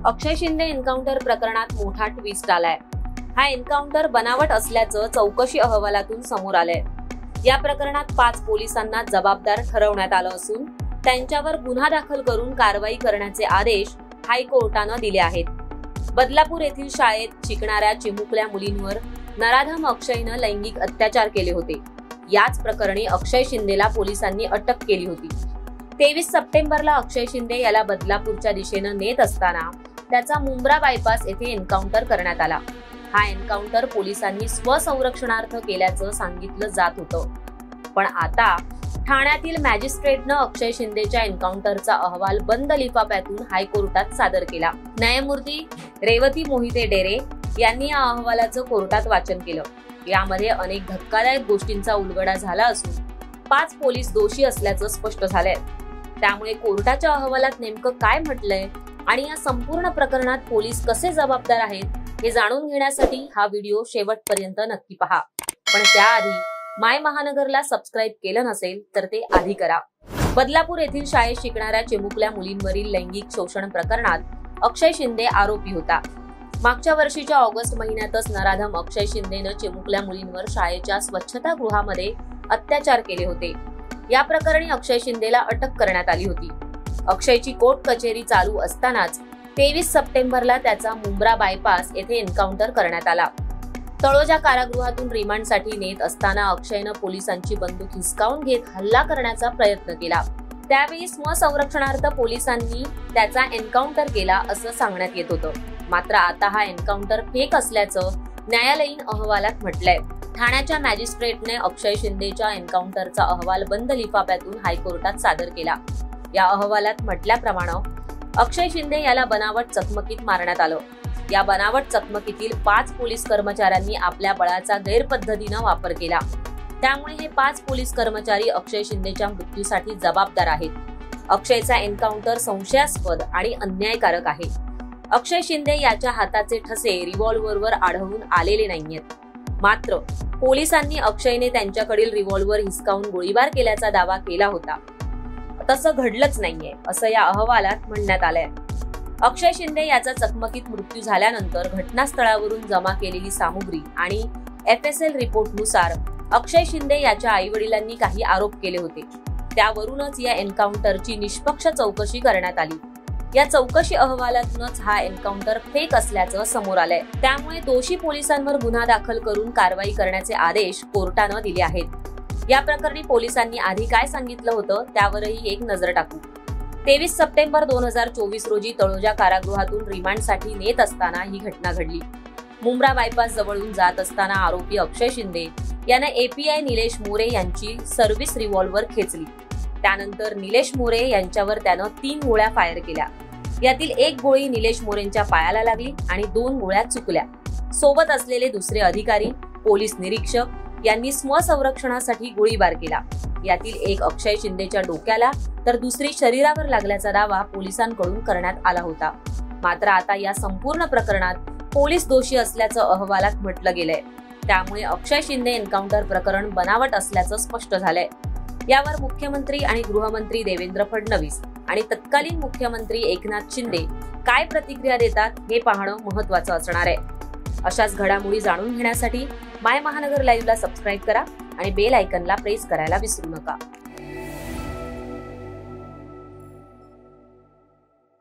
अक्षय Shinde encounter प्रकरणात मोठा twist आलाय। हा एन्काउंटर बनावट असल्याचं चौकशी अहवालातून समोर आलंय। या प्रकरणात 5 पोलिसांना जबाबदार ठरवण्यात आलं असून त्यांच्यावर गुन्हा दाखल करून कारवाई करण्याचे आदेश हायकोर्टानं दिले आहेत। बदलापूर येथील शाळेत शिकणाऱ्या चिमुकल्या मुलींवर नराधम अक्षयनं लैंगिक अत्याचार केले होते। याच प्रकरणी अक्षय शिंदेला पोलिसांनी अटक केली होती। 23 सप्टेंबरला अक्षय शिंदे याला बदलापूरच्या दिशेनं नेत असताना त्याचा मुंब्रा बायपास येथे एन्काउंटर करण्यात आला। हा एन्काउंटर पोलिसांनी स्वसंरक्षणार्थ केल्याचं सांगितलं जात होतं, पण आता ठाण्यातील मॅजिस्ट्रेटनं अक्षय शिंदेच्या एन्काउंटरचा अहवाल बंद लिफाफ्यातून हायकोर्टात सादर केला। न्यायमूर्ती रेवती मोहिते डेरे यांनी या अहवालाचं कोर्टात वाचन केलं। यामध्ये अनेक धक्कादायक गोष्टींचा उलगडा झाला असून 5 पोलीस दोषी असल्याचं स्पष्ट झालंय। त्यामुळे कोर्टाच्या अहवालात नेमकं काय म्हटलंय आणि या संपूर्ण प्रकरणात पोलीस कसे जबाबदार आहेत हे जाणून घेण्यासाठी हा व्हिडिओ शेवटपर्यंत नक्की पहा। पण त्याआधी माय महानगरला सबस्क्राईब केलं नसेल तर ते आधी करा। बदलापूर येथील शाळेत शिकणाऱ्या चिमुकल्या मुलींवरील लैंगिक शोषण प्रकरणात अक्षय शिंदे आरोपी होता। मागच्या वर्षीच्या ऑगस्ट महिन्यातच नराधम अक्षय शिंदेनं चिमुकल्या मुलींवर शाळेच्या स्वच्छतागृहामध्ये अत्याचार केले होते। या प्रकरणी अक्षय शिंदेला अटक करण्यात आली होती। अक्षयची कोर्ट कचेरी चालू असतानाच 23 सप्टेंबरला त्याचा मुंब्रा बायपास येथे एन्काउंटर करण्यात आला। तळोजा कारागृहातून रिमांडसाठी नेत असताना अक्षयनं पोलिसांची बंदूक हिसकावून घेत हल्ला करण्याचा प्रयत्न केला। त्यावेळी स्वसंरक्षणार्थ पोलिसांनी त्याचा एन्काउंटर केला असं सांगण्यात येत होतं। मात्र आता हा एन्काउंटर फेक असल्याचं न्यायालयीन अहवालात म्हटलंय। ठाण्याच्या मॅजिस्ट्रेटने अक्षय शिंदेच्या एन्काउंटरचा अहवाल बंद लिफाफ्यातून हायकोर्टात सादर केला। या अहवालात म्हटल्याप्रमाणे अक्षय शिंदे याला बनावट चकमकीत मारण्यात आलं। या बनावट चकमकीतील 5 पोलीस कर्मचाऱ्यांनी आपल्या बळाचा गैरपद्धतीनं वापर केला। त्यामुळे हे 5 पोलीस कर्मचारी अक्षय शिंदेच्या मृत्यूसाठी जबाबदार आहेत। अक्षयचा एन्काउंटर संशयास्पद आणि अन्यायकारक आहे। अक्षय शिंदे याच्या हाताचे ठसे रिव्हॉल्व्हरवर आढळून आलेले नाहीयेत। मात्र पोलिसांनी अक्षयने त्यांच्याकडील रिव्हॉल्व्हर हिसकावून गोळीबार केल्याचा दावा केला होता। तसं घडलंच नाहीये असं या अहवालात म्हणण्यात आलंय। अक्षय शिंदे याचा चकमकीत मृत्यू झाल्यानंतर घटनास्थळावरून जमा केलेली सामुग्री आणि FSL रिपोर्टनुसार अक्षय शिंदे याच्या आईवडिलांनी काही आरोप केले होते। त्यावरूनच या एन्काउंटरची निष्पक्ष चौकशी करण्यात आली। या चौकशी अहवालातूनच हा एन्काउंटर फेक असल्याचं समोर आलंय। त्यामुळे दोषी पोलिसांवर गुन्हा दाखल करून कारवाई करण्याचे आदेश कोर्टानं दिले आहेत। या प्रकरणी पोलिसांनी आधी काय सांगितलं होतं त्यावरही एक नजर टाकू। 23 सप्टेंबर 2024 रोजी तळोजा कारागृहातून रिमांडसाठी नेत असताना ही घटना घडली। मुंब्रा बायपास जवळून जात असताना आरोपी अक्षय शिंदे याने API निलेश मोरे यांची सर्व्हिस रिव्हॉल्व्हर खेचली। त्यानंतर निलेश मोरे यांच्यावर त्यानं 3 गोळ्या फायर केल्या। यातील 1 गोळी निलेश मोरेंच्या पायाला लागली आणि 2 गोळ्या चुकल्या। सोबत असलेले दुसरे अधिकारी, पोलीस निरीक्षक यांनी स्वसंरक्षणासाठी गोळीबार केला। यातील एक अक्षय शिंदेच्या डोक्याला तर दुसरी शरीरावर लागल्याचा दावा पोलिसांकडून करण्यात आला होता। मात्र आता या संपूर्ण प्रकरणात पोलीस दोषी असल्याचं अहवालात म्हटलं गेलंय। त्यामुळे अक्षय शिंदे एन्काउंटर प्रकरण बनावट असल्याचं स्पष्ट झालंय। यावर मुख्यमंत्री आणि गृहमंत्री देवेंद्र फडणवीस आणि तत्कालीन मुख्यमंत्री एकनाथ शिंदे काय प्रतिक्रिया देतात हे पाहणं महत्त्वाचं असणार आहे। अशाच घडामोडी जाणून घेण्यासाठी माय महानगर लाईव्हला सबस्क्राईब करा आणि बेल आयकॉनला प्रेस करायला विसरू नका।